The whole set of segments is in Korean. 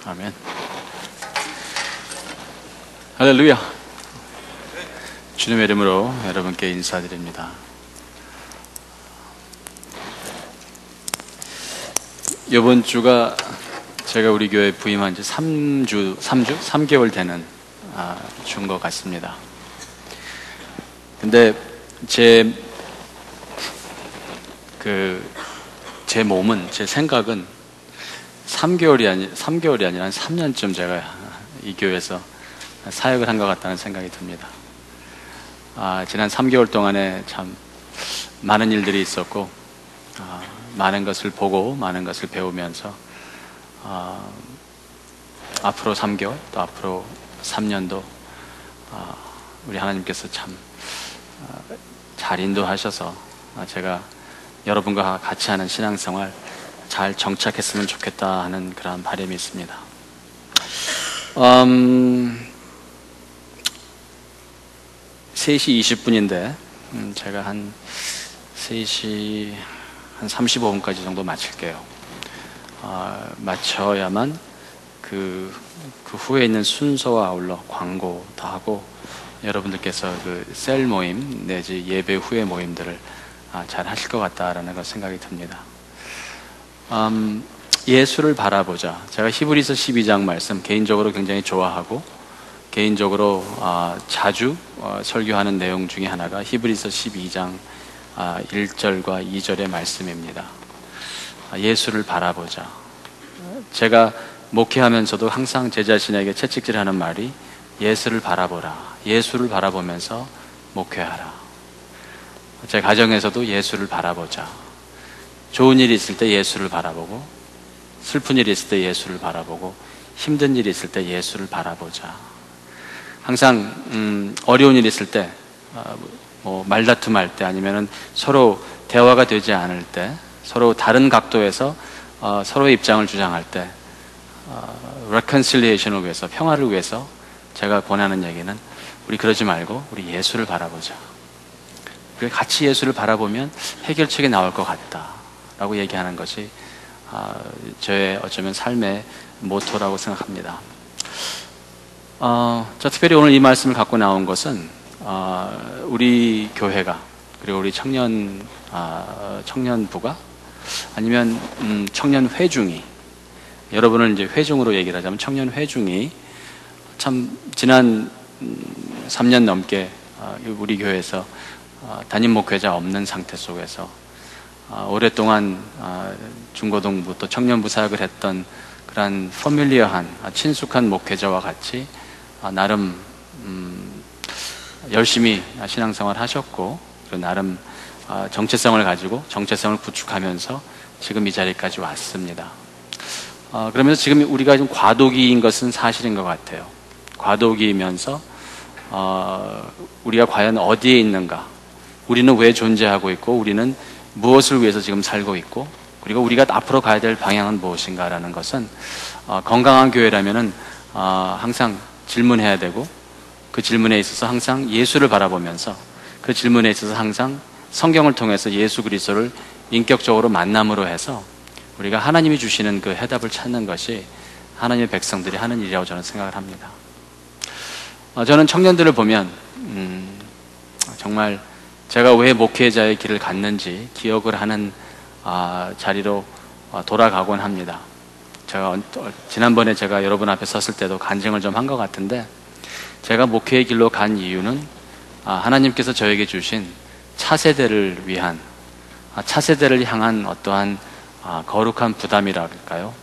아멘. 할렐루야. 주님의 이름으로 여러분께 인사드립니다. 이번 주가 제가 우리 교회 부임한 지 3개월 되는 주인 것 같습니다. 근데 제 몸은, 제 생각은 3개월이 아니라 한 3년쯤 제가 이 교회에서 사역을 한 것 같다는 생각이 듭니다. 지난 3개월 동안에 참 많은 일들이 있었고, 많은 것을 보고 많은 것을 배우면서 앞으로 3개월 또 앞으로 3년도 우리 하나님께서 참 잘 인도하셔서 제가 여러분과 같이 하는 신앙생활 잘 정착했으면 좋겠다 하는 그런 바람이 있습니다. 3시 20분인데 제가 한 3시 한 35분까지 정도 마칠게요. 마쳐야만 그 후에 있는 순서와 아울러 광고도 하고 여러분들께서 그 셀 모임 내지 예배 후의 모임들을 잘 하실 것 같다라는 걸 생각이 듭니다. 예수를 바라보자. 제가 히브리서 12장 말씀 개인적으로 굉장히 좋아하고 개인적으로 자주 설교하는 내용 중에 하나가 히브리서 12장 1절과 2절의 말씀입니다. 예수를 바라보자. 제가 목회하면서도 항상 제 자신에게 채찍질하는 말이 예수를 바라보라. 예수를 바라보면서 목회하라. 제 가정에서도 예수를 바라보자. 좋은 일이 있을 때 예수를 바라보고, 슬픈 일이 있을 때 예수를 바라보고, 힘든 일이 있을 때 예수를 바라보자. 항상 어려운 일이 있을 때, 말다툼할 때, 아니면은 서로 대화가 되지 않을 때, 서로 다른 각도에서 서로의 입장을 주장할 때, reconciliation을 위해서, 평화를 위해서 제가 권하는 얘기는 우리 그러지 말고 우리 예수를 바라보자. 같이 예수를 바라보면 해결책이 나올 것 같다라고 얘기하는 것이 저의 어쩌면 삶의 모토라고 생각합니다. 특별히 오늘 이 말씀을 갖고 나온 것은 우리 교회가, 그리고 우리 청년부가, 아니면 청년 회중이, 여러분은 이제 회중으로 얘기를 하자면 청년 회중이 참 지난 3년 넘게 우리 교회에서 담임 목회자 없는 상태 속에서 오랫동안 중고등부 또 청년부 사역을 했던 그런 퍼밀리어한 친숙한 목회자와 같이 나름 열심히 신앙생활 하셨고, 그리고 나름 정체성을 가지고 정체성을 구축하면서 지금 이 자리까지 왔습니다. 그러면서 지금 우리가 좀 과도기인 것은 사실인 것 같아요. 과도기이면서 우리가 과연 어디에 있는가, 우리는 왜 존재하고 있고, 우리는 무엇을 위해서 지금 살고 있고, 그리고 우리가 앞으로 가야 될 방향은 무엇인가라는 것은 건강한 교회라면은 항상 질문해야 되고, 그 질문에 있어서 항상 예수를 바라보면서, 그 질문에 있어서 항상 성경을 통해서 예수 그리스도를 인격적으로 만남으로 해서 우리가 하나님이 주시는 그 해답을 찾는 것이 하나님의 백성들이 하는 일이라고 저는 생각을 합니다. 저는 청년들을 보면 정말 제가 왜 목회자의 길을 갔는지 기억을 하는 자리로 돌아가곤 합니다. 지난번에 제가 여러분 앞에 섰을 때도 간증을 좀 한 것 같은데, 제가 목회의 길로 간 이유는 하나님께서 저에게 주신 차세대를 위한, 차세대를 향한 어떠한 거룩한 부담이랄까요?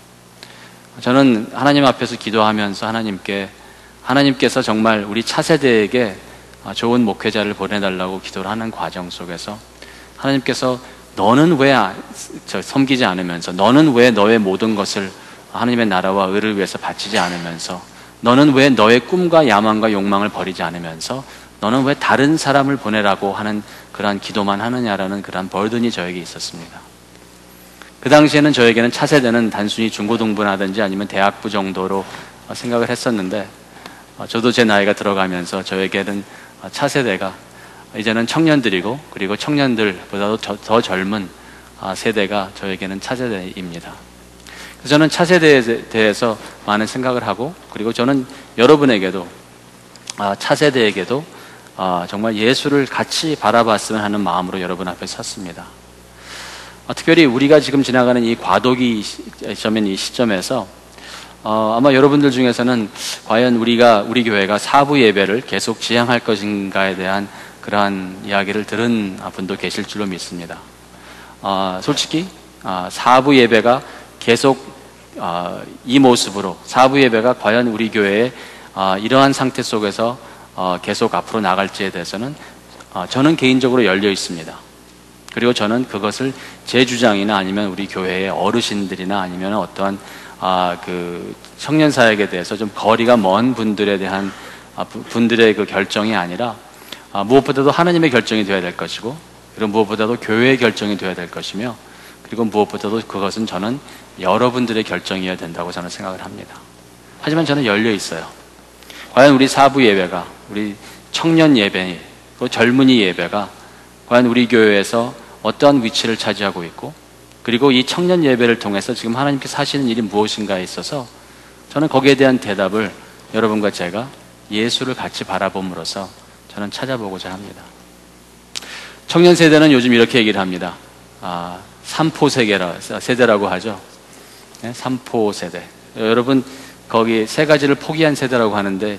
저는 하나님 앞에서 기도하면서 하나님께서 정말 우리 차세대에게 좋은 목회자를 보내달라고 기도를 하는 과정 속에서 하나님께서 너는 왜 섬기지 않으면서, 너는 왜 너의 모든 것을 하나님의 나라와 의를 위해서 바치지 않으면서, 너는 왜 너의 꿈과 야망과 욕망을 버리지 않으면서, 너는 왜 다른 사람을 보내라고 하는 그러한 기도만 하느냐라는 그러한 버든이 저에게 있었습니다. 그 당시에는 저에게는 차세대는 단순히 중고등부라든지 아니면 대학부 정도로 생각을 했었는데, 저도 제 나이가 들어가면서 저에게는 차세대가 이제는 청년들이고, 그리고 청년들보다도 더 젊은 세대가 저에게는 차세대입니다. 그래서 저는 차세대에 대해서 많은 생각을 하고, 그리고 저는 여러분에게도 차세대에게도 정말 예수를 같이 바라봤으면 하는 마음으로 여러분 앞에 섰습니다. 특별히 우리가 지금 지나가는 이 과도기 이 시점에서 아마 여러분들 중에서는 과연 우리 교회가 사부 예배를 계속 지향할 것인가에 대한 그러한 이야기를 들은 분도 계실 줄로 믿습니다. 솔직히 사부 예배가 계속 이 모습으로 사부 예배가 과연 우리 교회에 이러한 상태 속에서 계속 앞으로 나갈지에 대해서는 저는 개인적으로 열려 있습니다. 그리고 저는 그것을 제 주장이나 아니면 우리 교회의 어르신들이나 아니면 어떠한 그 청년 사역에 대해서 좀 거리가 먼 분들에 대한 분들의 그 결정이 아니라 무엇보다도 하나님의 결정이 되어야 될 것이고, 그리고 무엇보다도 교회의 결정이 되어야 될 것이며, 그리고 무엇보다도 그것은 저는 여러분들의 결정이어야 된다고 저는 생각을 합니다. 하지만 저는 열려 있어요. 과연 우리 사부 예배가, 우리 청년 예배, 또 젊은이 예배가 과연 우리 교회에서 어떠한 위치를 차지하고 있고, 그리고 이 청년 예배를 통해서 지금 하나님께서 하시는 일이 무엇인가에 있어서 저는 거기에 대한 대답을 여러분과 제가 예수를 같이 바라봄으로써 저는 찾아보고자 합니다. 청년 세대는 요즘 이렇게 얘기를 합니다. 삼포 세대라고 하죠. 네, 삼포 세대. 여러분 거기 세 가지를 포기한 세대라고 하는데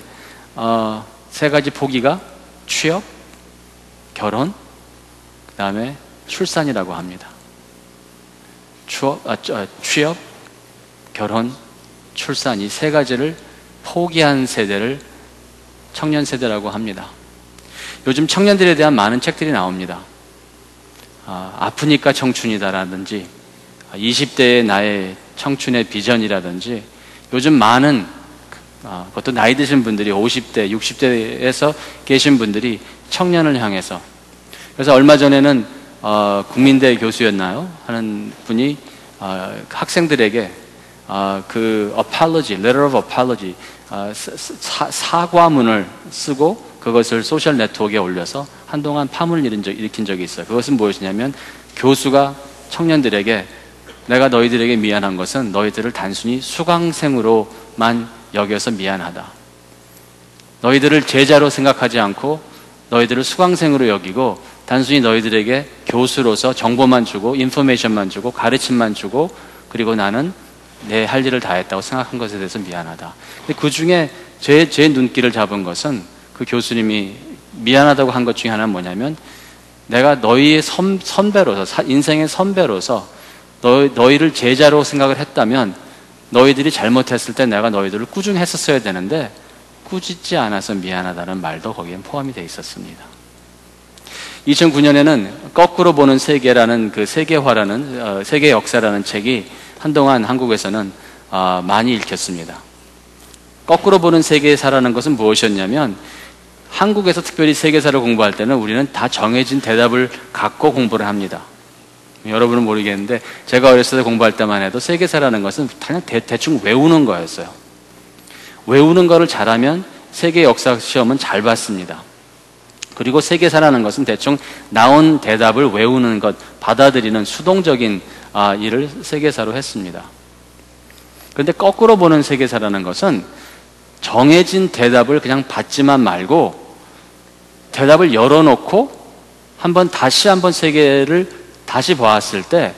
세 가지 포기가 취업, 결혼, 그 다음에 출산이라고 합니다. 취업, 결혼, 출산, 이 세 가지를 포기한 세대를 청년 세대라고 합니다. 요즘 청년들에 대한 많은 책들이 나옵니다. 아프니까 청춘이다라든지 20대의 나의 청춘의 비전이라든지, 요즘 많은 그것도 나이 드신 분들이 50대, 60대에서 계신 분들이 청년을 향해서, 그래서 얼마 전에는 국민대 교수였나요? 하는 분이 학생들에게 그 apology, letter of apology, 사과문을 쓰고 그것을 소셜 네트워크에 올려서 한동안 파문을 일으킨 적이 있어요. 그것은 무엇이냐면, 교수가 청년들에게 내가 너희들에게 미안한 것은 너희들을 단순히 수강생으로만 여겨서 미안하다. 너희들을 제자로 생각하지 않고 너희들을 수강생으로 여기고 단순히 너희들에게 교수로서 정보만 주고 인포메이션만 주고 가르침만 주고, 그리고 나는 내 할 일을 다 했다고 생각한 것에 대해서 미안하다. 근데 그 중에 제 눈길을 잡은 것은 그 교수님이 미안하다고 한 것 중에 하나는 뭐냐면, 내가 너희의 선배로서, 인생의 선배로서 너희를 제자로 생각을 했다면 너희들이 잘못했을 때 내가 너희들을 꾸중했었어야 되는데 꾸짖지 않아서 미안하다는 말도 거기에 포함이 되어 있었습니다. 2009년에는 거꾸로 보는 세계라는 그 세계화라는 세계 역사라는 책이 한동안 한국에서는 많이 읽혔습니다. 거꾸로 보는 세계사라는 것은 무엇이었냐면, 한국에서 특별히 세계사를 공부할 때는 우리는 다 정해진 대답을 갖고 공부를 합니다. 여러분은 모르겠는데 제가 어렸을 때 공부할 때만 해도 세계사라는 것은 그냥 대충 외우는 거였어요. 외우는 거를 잘하면 세계 역사 시험은 잘 봤습니다. 그리고 세계사라는 것은 대충 나온 대답을 외우는 것, 받아들이는 수동적인 일을 세계사로 했습니다. 그런데 거꾸로 보는 세계사라는 것은 정해진 대답을 그냥 받지만 말고 대답을 열어놓고 다시 한번 세계를 다시 보았을 때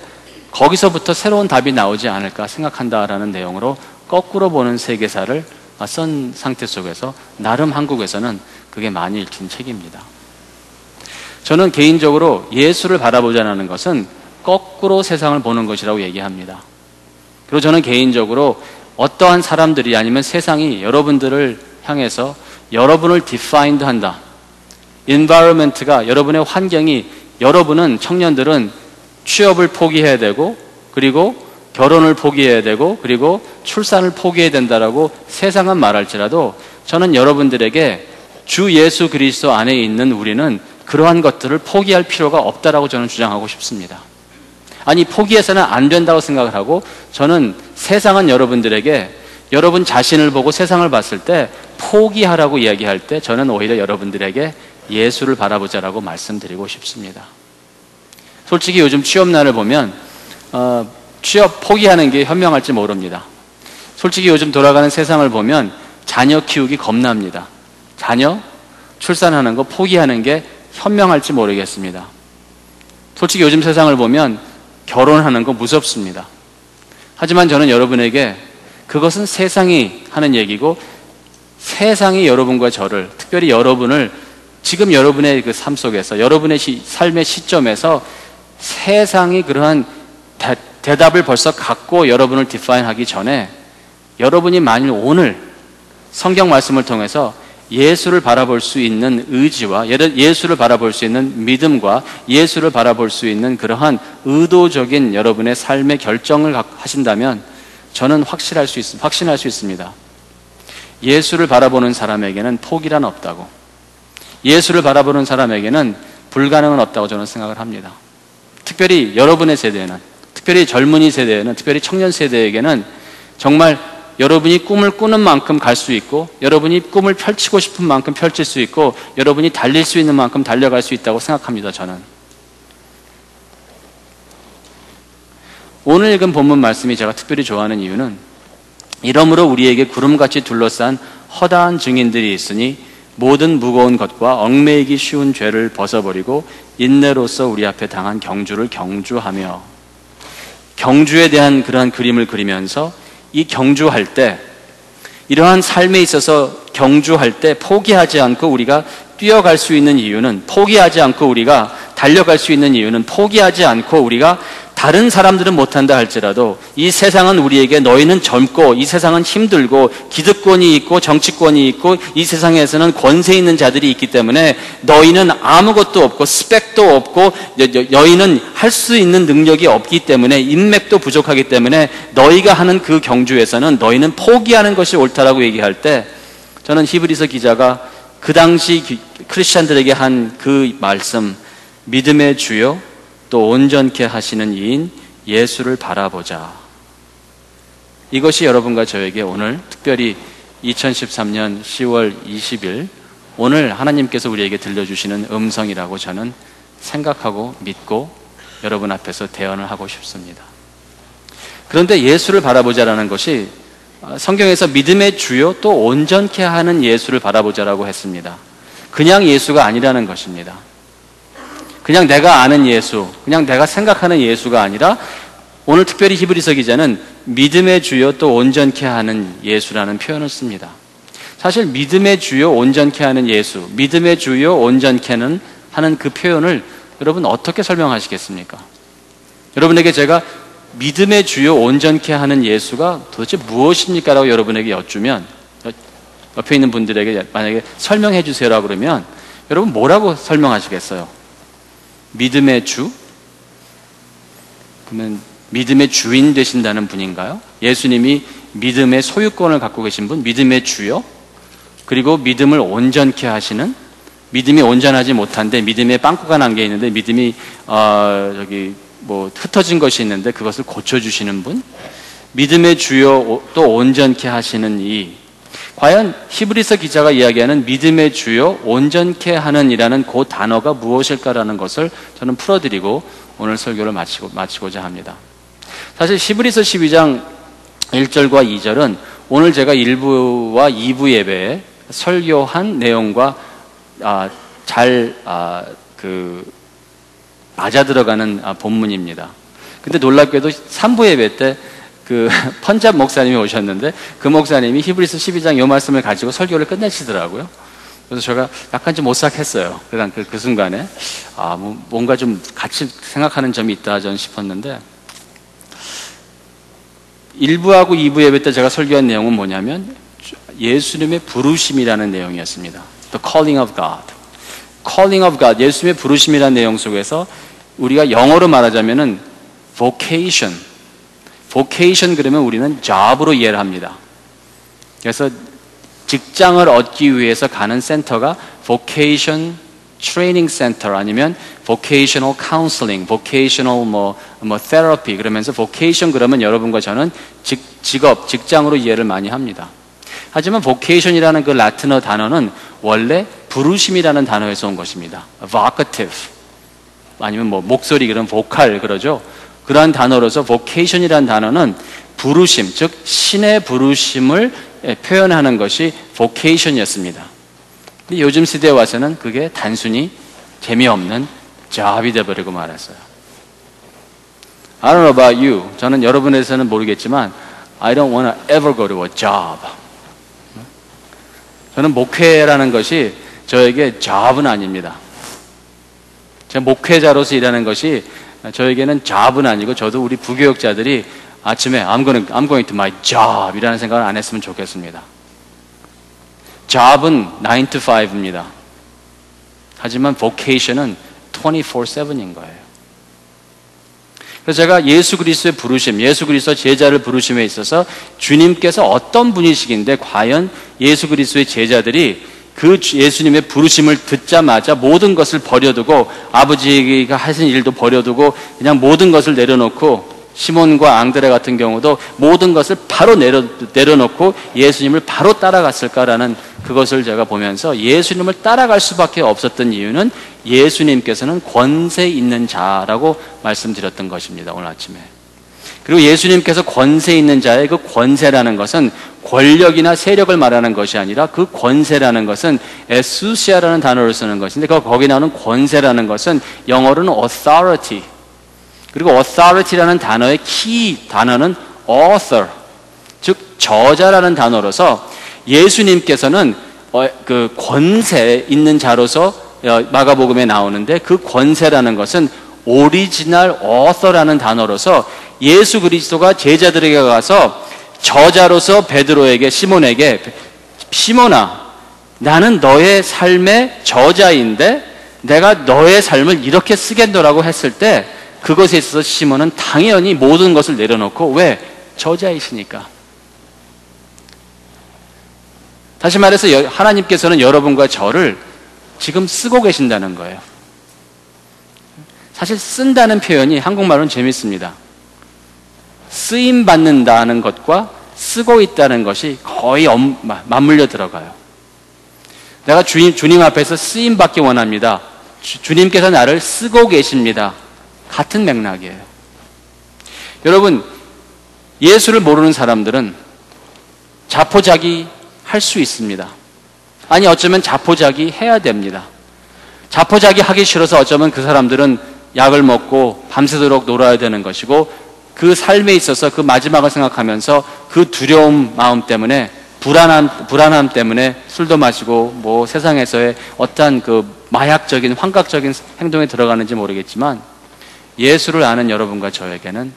거기서부터 새로운 답이 나오지 않을까 생각한다라는 내용으로 거꾸로 보는 세계사를 쓴 상태 속에서 나름 한국에서는 그게 많이 읽힌 책입니다. 저는 개인적으로 예수를 바라보자는 것은 거꾸로 세상을 보는 것이라고 얘기합니다. 그리고 저는 개인적으로 어떠한 사람들이 아니면 세상이 여러분들을 향해서 여러분을 defined 한다. environment가, 여러분의 환경이, 여러분은, 청년들은 취업을 포기해야 되고, 그리고 결혼을 포기해야 되고, 그리고 출산을 포기해야 된다라고 세상은 말할지라도 저는 여러분들에게 주 예수 그리스도 안에 있는 우리는 그러한 것들을 포기할 필요가 없다라고 저는 주장하고 싶습니다. 아니, 포기해서는 안 된다고 생각을 하고, 저는 세상은 여러분들에게 여러분 자신을 보고 세상을 봤을 때 포기하라고 이야기할 때 저는 오히려 여러분들에게 예수를 바라보자라고 말씀드리고 싶습니다. 솔직히 요즘 취업난을 보면 취업 포기하는 게 현명할지 모릅니다. 솔직히 요즘 돌아가는 세상을 보면 자녀 키우기 겁납니다. 자녀 출산하는 거 포기하는 게 현명할지 모르겠습니다. 솔직히 요즘 세상을 보면 결혼하는 거 무섭습니다. 하지만 저는 여러분에게 그것은 세상이 하는 얘기고, 세상이 여러분과 저를, 특별히 여러분을 지금 여러분의 그 삶 속에서, 여러분의 삶의 시점에서 세상이 그러한 대답을 벌써 갖고 여러분을 디파인 하기 전에, 여러분이 만일 오늘 성경 말씀을 통해서 예수를 바라볼 수 있는 의지와 예수를 바라볼 수 있는 믿음과 예수를 바라볼 수 있는 그러한 의도적인 여러분의 삶의 결정을 하신다면 저는 확신할 수 있습니다. 예수를 바라보는 사람에게는 포기란 없다고, 예수를 바라보는 사람에게는 불가능은 없다고 저는 생각을 합니다. 특별히 여러분의 세대에는, 특별히 젊은이 세대에는, 특별히 청년 세대에게는 정말 여러분이 꿈을 꾸는 만큼 갈 수 있고, 여러분이 꿈을 펼치고 싶은 만큼 펼칠 수 있고, 여러분이 달릴 수 있는 만큼 달려갈 수 있다고 생각합니다. 저는 오늘 읽은 본문 말씀이 제가 특별히 좋아하는 이유는, 이러므로 우리에게 구름같이 둘러싼 허다한 증인들이 있으니 모든 무거운 것과 얽매이기 쉬운 죄를 벗어버리고 인내로서 우리 앞에 당한 경주를 경주하며, 경주에 대한 그러한 그림을 그리면서 이 경주할 때, 이러한 삶에 있어서 경주할 때 포기하지 않고 우리가 뛰어갈 수 있는 이유는, 포기하지 않고 우리가 달려갈 수 있는 이유는, 포기하지 않고 우리가 다른 사람들은 못한다 할지라도 이 세상은 우리에게 너희는 젊고 이 세상은 힘들고 기득권이 있고 정치권이 있고 이 세상에서는 권세 있는 자들이 있기 때문에 너희는 아무것도 없고 스펙도 없고 너희는 할 수 있는 능력이 없기 때문에 인맥도 부족하기 때문에 너희가 하는 그 경주에서는 너희는 포기하는 것이 옳다라고 얘기할 때, 저는 히브리서 기자가 그 당시 크리스찬들에게 한 그 말씀, 믿음의 주요 또 온전케 하시는 이인 예수를 바라보자, 이것이 여러분과 저에게 오늘 특별히 2013년 10월 20일 오늘 하나님께서 우리에게 들려주시는 음성이라고 저는 생각하고 믿고 여러분 앞에서 대언을 하고 싶습니다. 그런데 예수를 바라보자라는 것이 성경에서 믿음의 주요 또 온전케 하는 예수를 바라보자라고 했습니다. 그냥 예수가 아니라는 것입니다. 그냥 내가 아는 예수, 그냥 내가 생각하는 예수가 아니라 오늘 특별히 히브리서 기자는 믿음의 주요 또 온전케 하는 예수라는 표현을 씁니다. 사실 믿음의 주요 온전케 하는 예수, 믿음의 주요 온전케는 하는 그 표현을 여러분 어떻게 설명하시겠습니까? 여러분에게 제가 믿음의 주요 온전케 하는 예수가 도대체 무엇입니까? 라고 여러분에게 여쭈면, 옆에 있는 분들에게 만약에 설명해 주세요라고 그러면 여러분 뭐라고 설명하시겠어요? 믿음의 주? 그러면 믿음의 주인 되신다는 분인가요? 예수님이 믿음의 소유권을 갖고 계신 분, 믿음의 주요? 그리고 믿음을 온전케 하시는, 믿음이 온전하지 못한데 믿음에 빵꾸가 난 게 있는데 믿음이 흩어진 것이 있는데 그것을 고쳐주시는 분, 믿음의 주요 또 온전케 하시는 이, 과연 히브리서 기자가 이야기하는 믿음의 주요 온전케 하는 이라는 그 단어가 무엇일까라는 것을 저는 풀어드리고 오늘 설교를 마치고자 합니다. 사실 히브리서 12장 1절과 2절은 오늘 제가 1부와 2부 예배에 설교한 내용과 맞아 들어가는 본문입니다. 근데 놀랍게도 3부 예배 때 그 펀잡 목사님이 오셨는데 그 목사님이 히브리서 12장 이 말씀을 가지고 설교를 끝내시더라고요. 그래서 제가 약간 좀 오싹했어요. 그 순간에 뭔가 좀 같이 생각하는 점이 있다 저는 싶었는데, 1부하고 2부 예배 때 제가 설교한 내용은 뭐냐면 예수님의 부르심이라는 내용이었습니다. The calling of God. calling of God, 예수님의 부르심이라는 내용 속에서 우리가 영어로 말하자면은 vocation 그러면 우리는 job으로 이해를 합니다. 그래서 직장을 얻기 위해서 가는 센터가 vocation training center 아니면 vocational counseling, vocational therapy, 그러면서 vocation 그러면 여러분과 저는 직장으로 이해를 많이 합니다. 하지만 vocation이라는 그 라틴어 단어는 원래 부르심이라는 단어에서 온 것입니다. vocative 아니면 목소리 그런 vocal 그러죠. 그러한 단어로서 vocation이라는 단어는 부르심, 즉 신의 부르심을 표현하는 것이 vocation이었습니다. 근데 요즘 시대에 와서는 그게 단순히 재미없는 job이 되어버리고 말았어요. I don't know about you. 저는 여러분에서는 모르겠지만 I don't want to ever go to a job. 저는 목회라는 것이 저에게 job은 아닙니다. 제가 목회자로서 일하는 것이 저에게는 job은 아니고 저도 우리 부교육자들이 아침에 I'm going to my job 이라는 생각을 안 했으면 좋겠습니다. job은 9 to 5입니다. 하지만 vocation은 24/7인 거예요. 그래서 제가 예수 그리스도의 부르심, 예수 그리스도 제자를 부르심에 있어서 주님께서 어떤 분이시긴데 과연 예수 그리스도의 제자들이 그 예수님의 부르심을 듣자마자 모든 것을 버려두고 아버지가 하신 일도 버려두고 그냥 모든 것을 내려놓고 시몬과 앙드레 같은 경우도 모든 것을 바로 내려놓고 예수님을 바로 따라갔을까라는 그것을 제가 보면서 예수님을 따라갈 수밖에 없었던 이유는 예수님께서는 권세 있는 자라고 말씀드렸던 것입니다. 오늘 아침에. 그리고 예수님께서 권세 있는 자의 그 권세라는 것은 권력이나 세력을 말하는 것이 아니라 그 권세라는 것은 에수시아라는 단어를 쓰는 것인데 거기 나오는 권세라는 것은 영어로는 authority. 그리고 authority라는 단어의 키 단어는 author, 즉 저자라는 단어로서 예수님께서는 그 권세 있는 자로서 마가복음에 나오는데 그 권세라는 것은 오리지널 author라는 단어로서 예수 그리스도가 제자들에게 가서 저자로서 베드로에게 시몬에게 시몬아 나는 너의 삶의 저자인데 내가 너의 삶을 이렇게 쓰겠노라고 했을 때 그것에 있어서 시몬은 당연히 모든 것을 내려놓고 왜? 저자이시니까. 다시 말해서 하나님께서는 여러분과 저를 지금 쓰고 계신다는 거예요. 사실 쓴다는 표현이 한국말로는 재밌습니다. 쓰임 받는다는 것과 쓰고 있다는 것이 거의 맞물려 들어가요. 내가 주님 앞에서 쓰임 받기 원합니다. 주님께서 나를 쓰고 계십니다. 같은 맥락이에요. 여러분, 예수를 모르는 사람들은 자포자기 할 수 있습니다. 아니 어쩌면 자포자기 해야 됩니다. 자포자기 하기 싫어서 어쩌면 그 사람들은 약을 먹고 밤새도록 놀아야 되는 것이고 그 삶에 있어서 그 마지막을 생각하면서 그 두려움 마음 때문에 불안함 때문에 술도 마시고 뭐 세상에서의 어떠한 그 마약적인 환각적인 행동에 들어가는지 모르겠지만 예수를 아는 여러분과 저에게는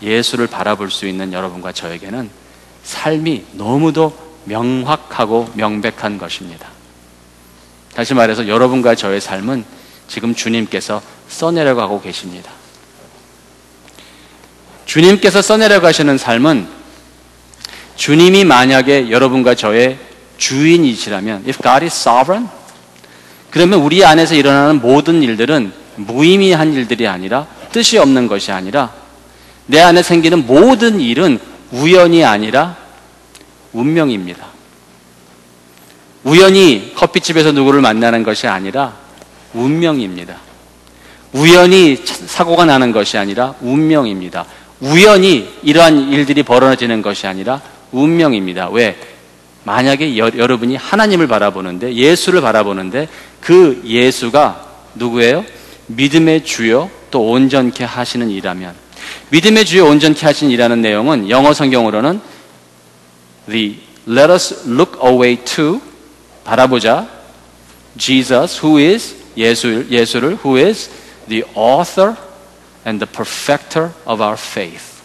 예수를 바라볼 수 있는 여러분과 저에게는 삶이 너무도 명확하고 명백한 것입니다. 다시 말해서 여러분과 저의 삶은 지금 주님께서 써내려가고 계십니다. 주님께서 써내려가시는 삶은 주님이 만약에 여러분과 저의 주인이시라면 If God is sovereign 그러면 우리 안에서 일어나는 모든 일들은 무의미한 일들이 아니라 뜻이 없는 것이 아니라 내 안에 생기는 모든 일은 우연이 아니라 운명입니다. 우연히 커피집에서 누구를 만나는 것이 아니라 운명입니다. 우연히 사고가 나는 것이 아니라 운명입니다. 우연히 이러한 일들이 벌어지는 것이 아니라 운명입니다. 왜? 만약에 여러분이 하나님을 바라보는데 예수를 바라보는데 그 예수가 누구예요? 믿음의 주요 또 온전케 하시는 이라면 믿음의 주요 온전케 하시는 이라는 내용은 영어 성경으로는 let us look away to 바라보자 Jesus who is 예수를 who is the author and the perfecter of our faith.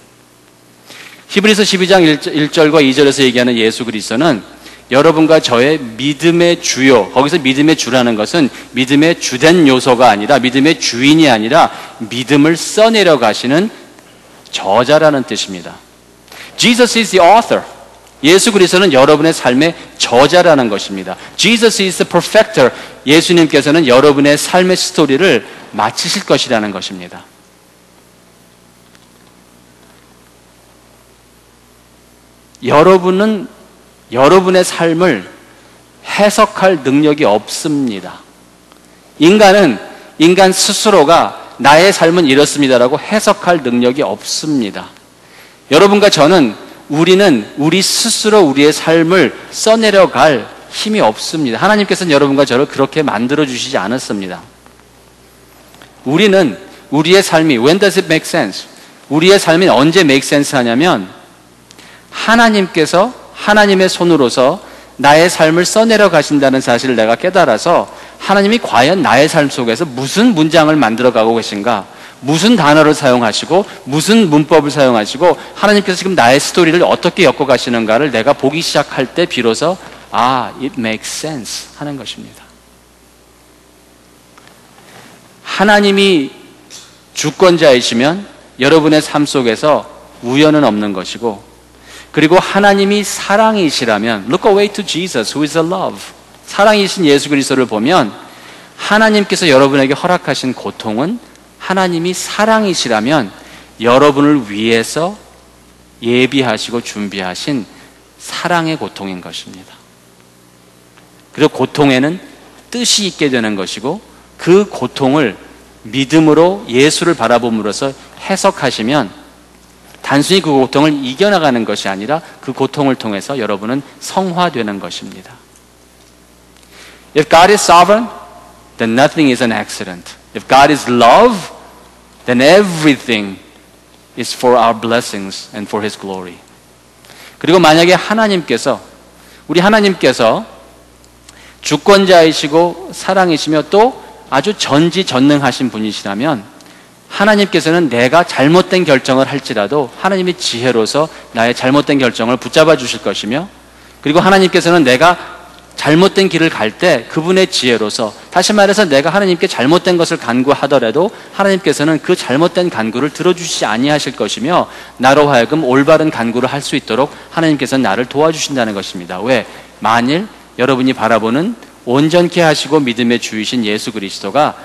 히브리서 12장 1절과 2절에서 얘기하는 예수 그리스도는 여러분과 저의 믿음의 주요, 거기서 믿음의 주라는 것은 믿음의 주된 요소가 아니라 믿음의 주인이 아니라 믿음을 써내려 가시는 저자라는 뜻입니다. Jesus is the author. 예수 그리스도는 여러분의 삶의 저자라는 것입니다. Jesus is the perfecter. 예수님께서는 여러분의 삶의 스토리를 마치실 것이라는 것입니다. 여러분은 여러분의 삶을 해석할 능력이 없습니다. 인간 스스로가 나의 삶은 이렇습니다라고 해석할 능력이 없습니다. 여러분과 저는 우리는 우리 스스로 우리의 삶을 써내려갈 힘이 없습니다. 하나님께서는 여러분과 저를 그렇게 만들어 주시지 않았습니다. 우리는 우리의 삶이 when does it make sense? 우리의 삶이 언제 make sense 하냐면 하나님께서 하나님의 손으로서 나의 삶을 써내려 가신다는 사실을 내가 깨달아서 하나님이 과연 나의 삶 속에서 무슨 문장을 만들어가고 계신가, 무슨 단어를 사용하시고 무슨 문법을 사용하시고 하나님께서 지금 나의 스토리를 어떻게 엮어가시는가를 내가 보기 시작할 때 비로소 it makes sense 하는 것입니다. 하나님이 주권자이시면 여러분의 삶 속에서 우연은 없는 것이고, 그리고 하나님이 사랑이시라면 Look away to Jesus who is a love. 사랑이신 예수 그리스도를 보면 하나님께서 여러분에게 허락하신 고통은 하나님이 사랑이시라면 여러분을 위해서 예비하시고 준비하신 사랑의 고통인 것입니다. 그리고 고통에는 뜻이 있게 되는 것이고 그 고통을 믿음으로 예수를 바라봄으로써 해석하시면 단순히 그 고통을 이겨나가는 것이 아니라 그 고통을 통해서 여러분은 성화되는 것입니다. If God is sovereign, then nothing is an accident. If God is love, then everything is for our blessings and for His glory. 그리고 만약에 우리 하나님께서 주권자이시고 사랑이시며 또 아주 전지전능하신 분이시라면 하나님께서는 내가 잘못된 결정을 할지라도 하나님의 지혜로서 나의 잘못된 결정을 붙잡아 주실 것이며, 그리고 하나님께서는 내가 잘못된 길을 갈 때 그분의 지혜로서, 다시 말해서 내가 하나님께 잘못된 것을 간구하더라도 하나님께서는 그 잘못된 간구를 들어주시지 아니하실 것이며 나로 하여금 올바른 간구를 할 수 있도록 하나님께서는 나를 도와주신다는 것입니다. 왜? 만일 여러분이 바라보는 온전케 하시고 믿음의 주이신 예수 그리스도가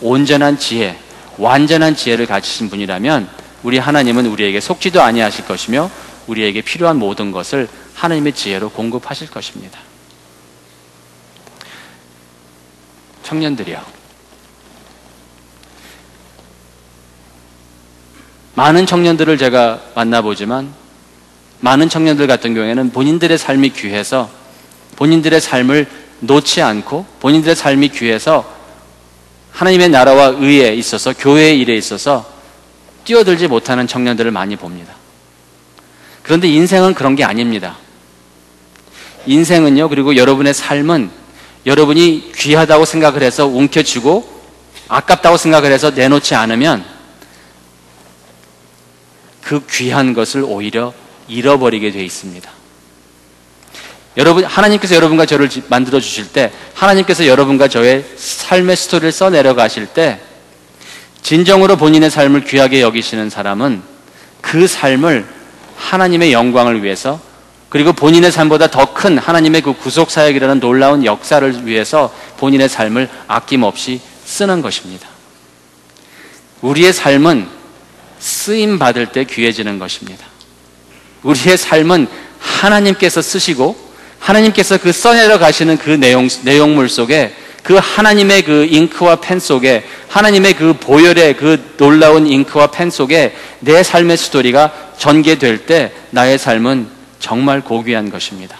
온전한 지혜, 완전한 지혜를 가지신 분이라면 우리 하나님은 우리에게 속지도 아니하실 것이며 우리에게 필요한 모든 것을 하나님의 지혜로 공급하실 것입니다. 청년들이요, 많은 청년들을 제가 만나보지만 많은 청년들 같은 경우에는 본인들의 삶이 귀해서 본인들의 삶을 놓지 않고 본인들의 삶이 귀해서 하나님의 나라와 의에 있어서 교회의 일에 있어서 뛰어들지 못하는 청년들을 많이 봅니다. 그런데 인생은 그런 게 아닙니다. 인생은요, 그리고 여러분의 삶은 여러분이 귀하다고 생각을 해서 움켜쥐고 아깝다고 생각을 해서 내놓지 않으면 그 귀한 것을 오히려 잃어버리게 돼 있습니다. 하나님께서 여러분과 저를 만들어 주실 때, 하나님께서 여러분과 저의 삶의 스토리를 써내려 가실 때 진정으로 본인의 삶을 귀하게 여기시는 사람은 그 삶을 하나님의 영광을 위해서, 그리고 본인의 삶보다 더 큰 하나님의 그 구속사역이라는 놀라운 역사를 위해서 본인의 삶을 아낌없이 쓰는 것입니다. 우리의 삶은 쓰임받을 때 귀해지는 것입니다. 우리의 삶은 하나님께서 쓰시고 하나님께서 그 써내려 가시는 그 내용물 속에, 그 하나님의 그 잉크와 펜 속에, 하나님의 그 보혈의 그 놀라운 잉크와 펜 속에 내 삶의 스토리가 전개될 때 나의 삶은 정말 고귀한 것입니다.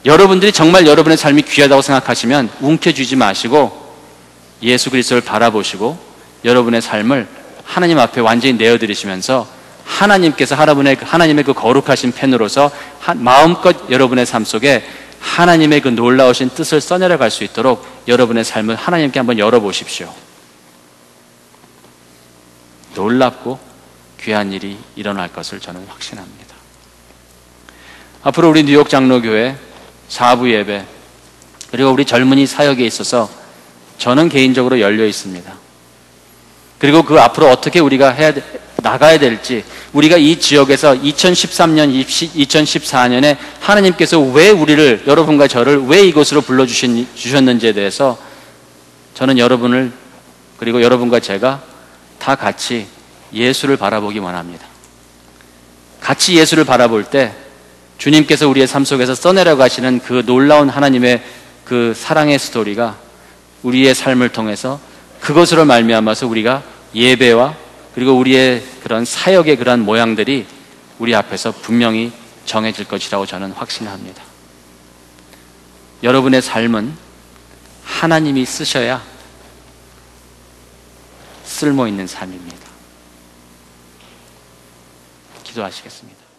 여러분들이 정말 여러분의 삶이 귀하다고 생각하시면 움켜쥐지 마시고 예수 그리스도를 바라보시고 여러분의 삶을 하나님 앞에 완전히 내어드리시면서 하나님께서 하나님의 그 거룩하신 펜으로서 마음껏 여러분의 삶 속에 하나님의 그 놀라우신 뜻을 써내려 갈 수 있도록 여러분의 삶을 하나님께 한번 열어보십시오. 놀랍고 귀한 일이 일어날 것을 저는 확신합니다. 앞으로 우리 뉴욕 장로교회 4부 예배, 그리고 우리 젊은이 사역에 있어서 저는 개인적으로 열려 있습니다. 그리고 그 앞으로 어떻게 우리가 나가야 될지, 우리가 이 지역에서 2013년, 2014년에 하나님께서 왜 우리를, 여러분과 저를 왜 이곳으로 불러주셨는지에 대해서 저는 여러분을, 그리고 여러분과 제가 다 같이 예수를 바라보기 원합니다. 같이 예수를 바라볼 때 주님께서 우리의 삶 속에서 써내려 가시는 그 놀라운 하나님의 그 사랑의 스토리가 우리의 삶을 통해서 그것으로 말미암아서 우리가 예배와 그리고 우리의 그런 사역의 그러한 모양들이 우리 앞에서 분명히 정해질 것이라고 저는 확신합니다. 여러분의 삶은 하나님이 쓰셔야 쓸모 있는 삶입니다. 기도하시겠습니다.